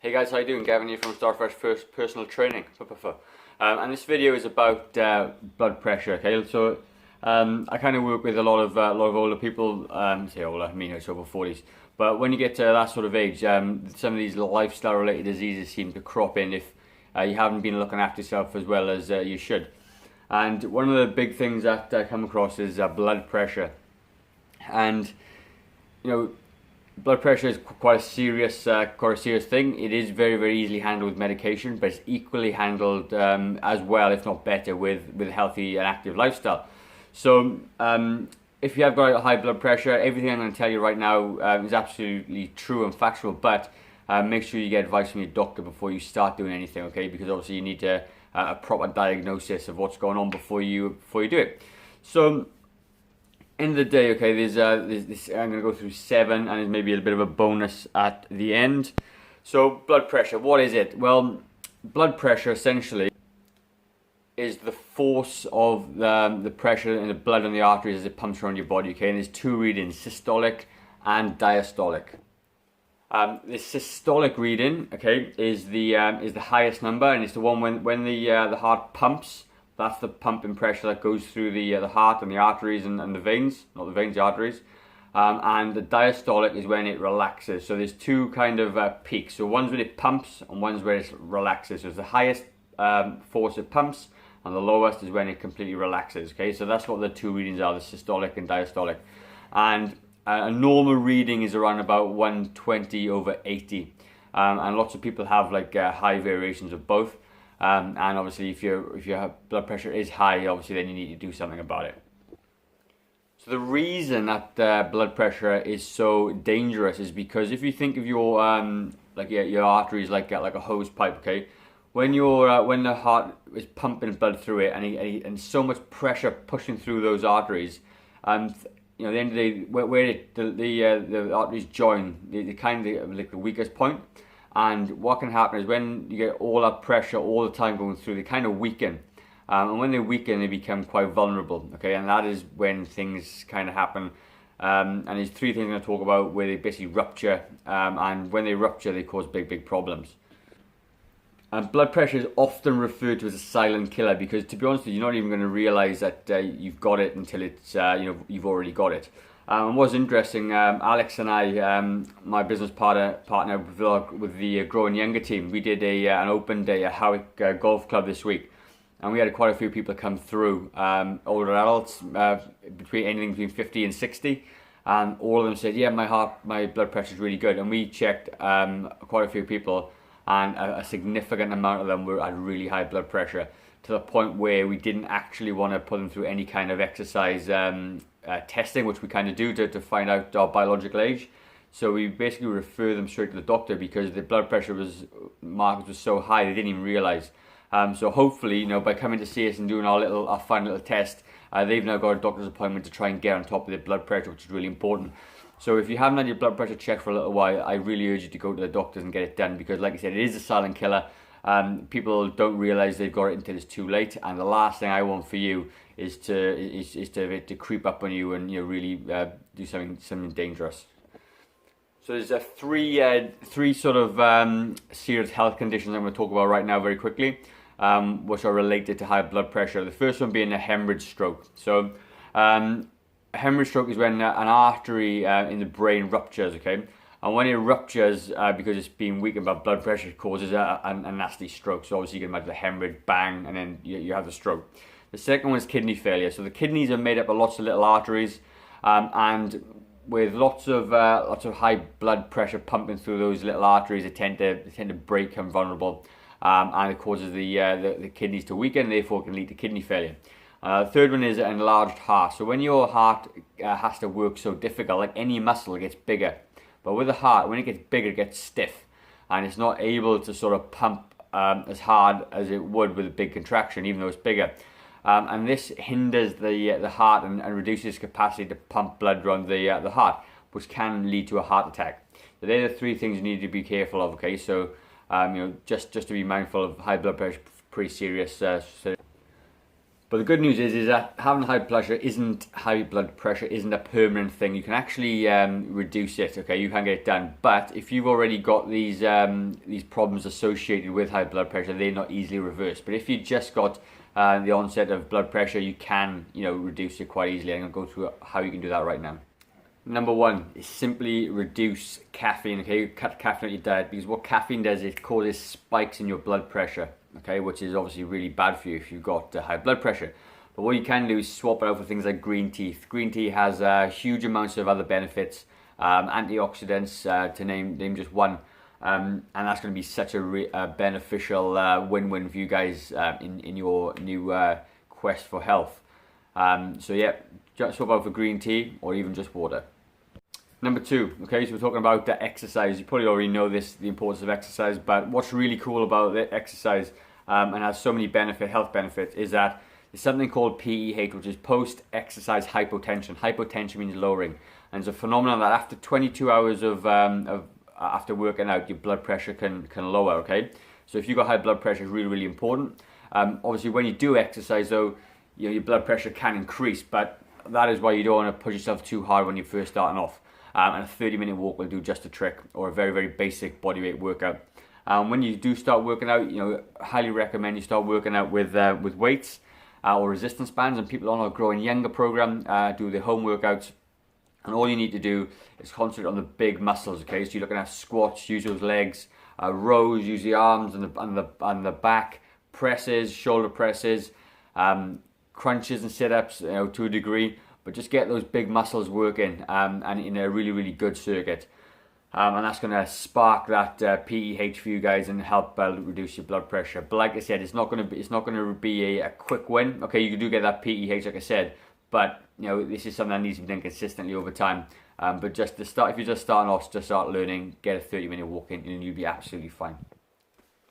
Hey guys, how you doing? Gavin here from Starfresh First Personal Training. And this video is about blood pressure. Okay, so I kind of work with a lot of older people. Say older, I mean it's over 40s. But when you get to that sort of age, some of these lifestyle-related diseases seem to crop in if you haven't been looking after yourself as well as you should. And one of the big things that I come across is blood pressure. And you know, blood pressure is quite a serious thing. It is very, very easily handled with medication, but it's equally handled as well, if not better, with a healthy and active lifestyle. So if you have got high blood pressure, everything I'm going to tell you right now is absolutely true and factual, but make sure you get advice from your doctor before you start doing anything, okay? Because obviously you need a proper diagnosis of what's going on before you do it. So end of the day, okay, there's this, I'm going to go through 7, and there's maybe a bit of a bonus at the end. So blood pressure, what is it? Well, blood pressure essentially is the force of the pressure in the blood in the arteries as it pumps around your body, okay? And there's 2 readings, systolic and diastolic. The systolic reading, okay, is the highest number, and it's the one when the heart pumps. That's the pumping pressure that goes through the heart and the arteries and the veins, not the veins, the arteries. And the diastolic is when it relaxes. So there's 2 kind of peaks. So one's when it pumps and one's where it relaxes. So it's the highest force it pumps, and the lowest is when it completely relaxes. Okay, so that's what the 2 readings are, the systolic and diastolic. And a normal reading is around about 120/80. And lots of people have like high variations of both. And obviously if your blood pressure is high, obviously then you need to do something about it. So the reason that blood pressure is so dangerous is because if you think of your your arteries like a hose pipe, okay, when the heart is pumping blood through it and so much pressure pushing through those arteries, at the end of the day, where the arteries join, they kind of like the weakest point. And what can happen is when you get all that pressure all the time going through, they kind of weaken. And when they weaken, they become quite vulnerable, okay? And that is when things kind of happen. And there's 3 things I'm going to talk about where they basically rupture. And when they rupture, they cause big, big problems. And blood pressure is often referred to as a silent killer because, to be honest with you, you're not even going to realize that you've got it until it's you've already got it. And what's interesting, Alex and I, my business partner with the Growing Younger team, we did an open day at Howick Golf Club this week, and we had quite a few people come through, older adults, anything between 50 and 60, and all of them said, yeah, my blood pressure is really good. And we checked quite a few people, and a significant amount of them had really high blood pressure, to the point where we didn't actually want to put them through any kind of exercise testing, which we kind of do to find out our biological age. So we basically refer them straight to the doctor because the blood pressure markers was so high they didn't even realize. So hopefully, by coming to see us and doing our fun little test, they've now got a doctor's appointment to try and get on top of their blood pressure, which is really important. So if you haven't had your blood pressure checked for a little while, I really urge you to go to the doctors and get it done, because like I said, it is a silent killer. People don't realize they've got it until it's too late, and the last thing I want for you is to creep up on you and really do something dangerous. So there's three sort of serious health conditions I'm going to talk about right now very quickly, which are related to high blood pressure. The first one being a hemorrhage stroke. So a hemorrhage stroke is when an artery in the brain ruptures, okay? And when it ruptures, because it's being weakened by blood pressure, it causes a nasty stroke. So obviously you can imagine the hemorrhage, bang, and then you have the stroke. The second one is kidney failure. So the kidneys are made up of lots of little arteries, and with lots of high blood pressure pumping through those little arteries, they tend to break and vulnerable, and it causes the kidneys to weaken. Therefore, it can lead to kidney failure. The third one is an enlarged heart. So when your heart has to work so difficult, like any muscle, it gets bigger. But with the heart, when it gets bigger, it gets stiff, and it's not able to sort of pump as hard as it would with a big contraction, even though it's bigger. And this hinders the heart and reduces capacity to pump blood around the heart, which can lead to a heart attack. So they're the 3 things you need to be careful of. Okay, so just to be mindful of high blood pressure, pretty serious. But the good news is that having high blood pressure isn't a permanent thing. You can actually reduce it. Okay, you can get it done. But if you've already got these problems associated with high blood pressure, they're not easily reversed. But if you just got the onset of blood pressure, you can reduce it quite easily. I'm going to go through how you can do that right now. Number one is simply reduce caffeine. Okay, cut caffeine out your diet, because what caffeine does is it causes spikes in your blood pressure. Okay, which is obviously really bad for you if you've got high blood pressure. But what you can do is swap it out for things like green tea. Green tea has huge amounts of other benefits, antioxidants, to name just one, and that's going to be such a beneficial win-win for you guys in your new quest for health. So yeah, just swap out for green tea or even just water. Number two, okay, so we're talking about exercise. You probably already know this, the importance of exercise, but what's really cool about the exercise and has so many health benefits is that there's something called PEH, which is post-exercise hypotension. Hypotension means lowering, and it's a phenomenon that after 22 hours of after working out, your blood pressure can lower. Okay, so if you've got high blood pressure, it's really important. Obviously, when you do exercise, though, your blood pressure can increase, but that is why you don't want to push yourself too hard when you're first starting off. And a 30-minute walk will do just a trick, or a very, very basic bodyweight workout. When you do start working out, highly recommend you start working out with weights or resistance bands. And people on our Growing Younger program do the home workouts. And all you need to do is concentrate on the big muscles. Okay, so you're looking at squats, use those legs, rows, use the arms and the back, presses, shoulder presses, crunches and sit-ups, to a degree. But just get those big muscles working and in a really, really good circuit. And that's going to spark that PEH for you guys and help reduce your blood pressure. But like I said, it's not going to be a quick win. Okay, you do get that PEH, like I said, but this is something that needs to be done consistently over time. But just to start, if you're just starting off, just start learning, get a 30-minute walk in, and you'll be absolutely fine.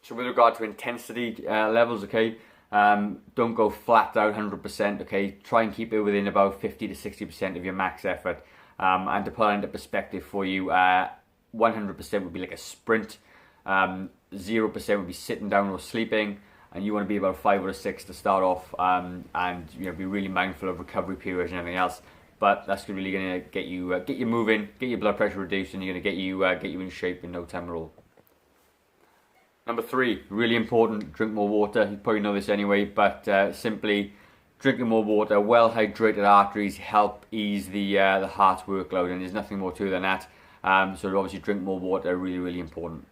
So with regard to intensity levels, okay. Don't go flat out 100%, okay? Try and keep it within about 50 to 60% of your max effort. And to put it into perspective for you, 100% would be like a sprint, 0% would be sitting down or sleeping, and you want to be about 5 or 6 to start off, and be really mindful of recovery periods and everything else. But that's really going to get you moving, get your blood pressure reduced, and you're going to get you in shape in no time at all. Number three, really important, drink more water. You probably know this anyway, but simply drinking more water, well-hydrated arteries help ease the heart's workload, and there's nothing more to it than that. So obviously drink more water, really, really important.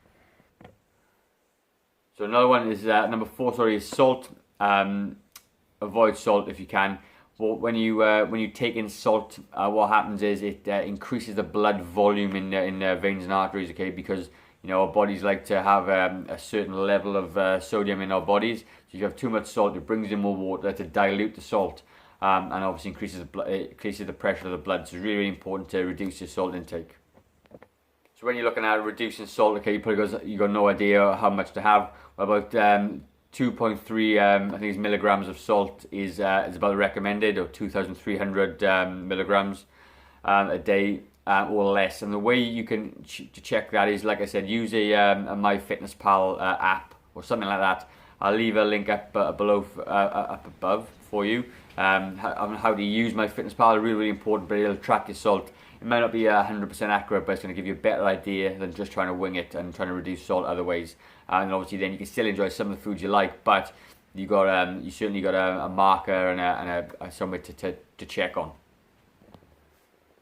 So another one is, number four, is salt. Avoid salt if you can. But when you take in salt, what happens is it increases the blood volume in veins and arteries, okay, because our bodies like to have a certain level of sodium in our bodies. So if you have too much salt, it brings in more water to dilute the salt, and obviously increases the pressure of the blood. So it's really, really important to reduce your salt intake. So when you're looking at reducing salt, okay, you got no idea how much to have. About 2.3 I think it's milligrams of salt is about recommended, or 2,300 milligrams a day. Or less, and the way you can to check that is, like I said, use a MyFitnessPal app or something like that. I'll leave a link up above for you on how to use MyFitnessPal. Really, really important, but it'll track your salt. It might not be 100% accurate, but it's going to give you a better idea than just trying to wing it and trying to reduce salt other ways. And obviously, then you can still enjoy some of the foods you like, but you certainly got a marker and a somewhere to check on.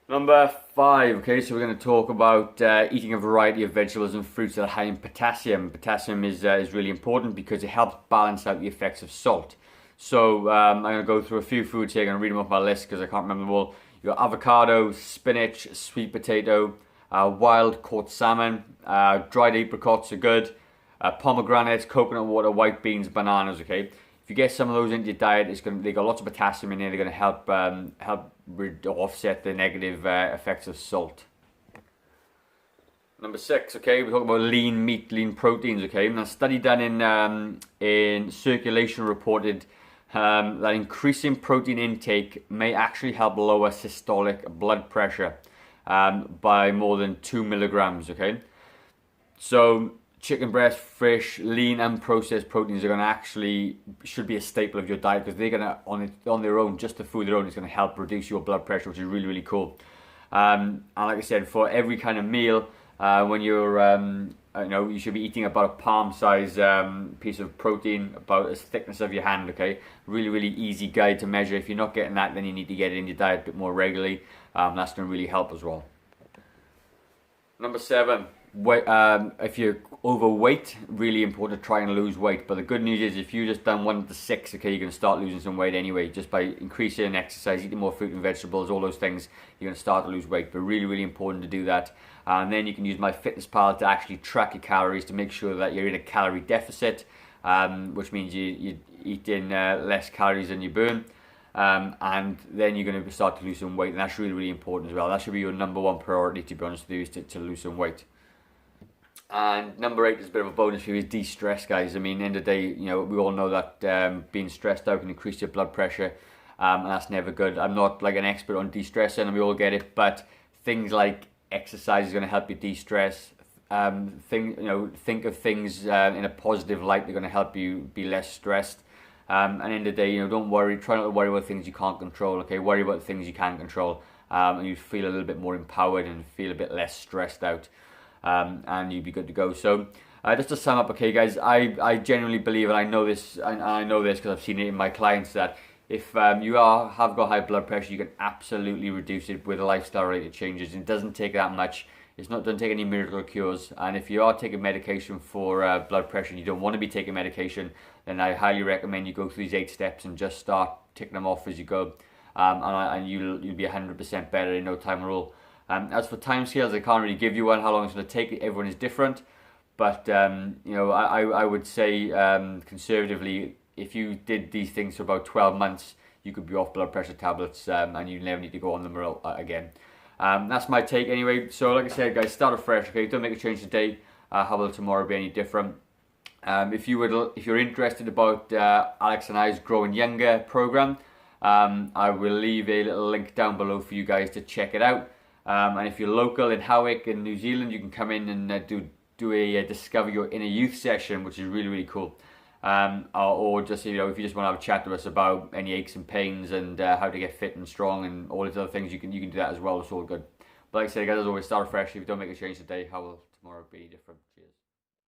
Number 5, okay, so we're going to talk about eating a variety of vegetables and fruits that are high in potassium. Potassium is really important because it helps balance out the effects of salt. So I'm going to go through a few foods here. I'm going to read them off my list because I can't remember them all. You've got avocado, spinach, sweet potato, wild caught salmon, dried apricots are good, pomegranates, coconut water, white beans, bananas, okay. If you get some of those into your diet, they got lots of potassium in there. They're going to help offset the negative effects of salt. Number 6, okay, we're talking about lean meat, lean proteins, okay. Now, a study done in Circulation reported that increasing protein intake may actually help lower systolic blood pressure by more than 2 milligrams, okay. So chicken breast, fish, lean and processed proteins are going to actually, should be a staple of your diet, because they're going to, on their own, just the food their own, is going to help reduce your blood pressure, which is really, really cool. And like I said, for every kind of meal, when you're, you should be eating about a palm-size piece of protein, about the thickness of your hand, okay? Really, really easy guide to measure. If you're not getting that, then you need to get it in your diet a bit more regularly. That's going to really help as well. Number 7, weight, if you're overweight, really important to try and lose weight. But the good news is, if you just done 1 to 6, okay, you're going to start losing some weight anyway, just by increasing exercise, eating more fruit and vegetables, all those things, you're going to start to lose weight. But really, really important to do that. And then you can use MyFitnessPal to actually track your calories to make sure that you're in a calorie deficit, which means you're eating less calories than you burn. And then you're going to start to lose some weight, and that's really, really important as well. That should be your number 1 priority, to be honest with you, is to lose some weight. And number 8 is a bit of a bonus for you, is de-stress, guys. I mean, at the end of the day, we all know that being stressed out can increase your blood pressure, and that's never good. I'm not like an expert on de-stressing, and we all get it, but things like exercise is going to help you de-stress. Think of things in a positive light. They're going to help you be less stressed. And at the end of the day, don't worry. Try not to worry about things you can't control. Okay, worry about things you can control, and you feel a little bit more empowered and feel a bit less stressed out, and you'd be good to go. So, just to sum up, okay, guys, I genuinely believe, and I know this, and I know this because I've seen it in my clients, that if you have got high blood pressure, you can absolutely reduce it with lifestyle-related changes. It doesn't take that much. Doesn't take any miracle cures. And if you are taking medication for blood pressure and you don't want to be taking medication, then I highly recommend you go through these 8 steps and just start ticking them off as you go. And you'll be 100% better in no time at all. As for timescales, I can't really give you one, how long it's going to take. Everyone is different. But, I would say conservatively, if you did these things for about 12 months, you could be off blood pressure tablets, and you never need to go on them again. That's my take anyway. So like I said, guys, start afresh, okay? Don't make a change today. How will tomorrow be any different? If you're interested about Alex and I's Growing Younger program, I will leave a little link down below for you guys to check it out. And if you're local in Howick in New Zealand, you can come in and do a Discover Your Inner Youth session, which is really, really cool. Or just, if you just want to have a chat to us about any aches and pains and how to get fit and strong and all these other things, you can do that as well. It's all good. But like I said, guys, as always, start fresh. If you don't make a change today, how will tomorrow be different?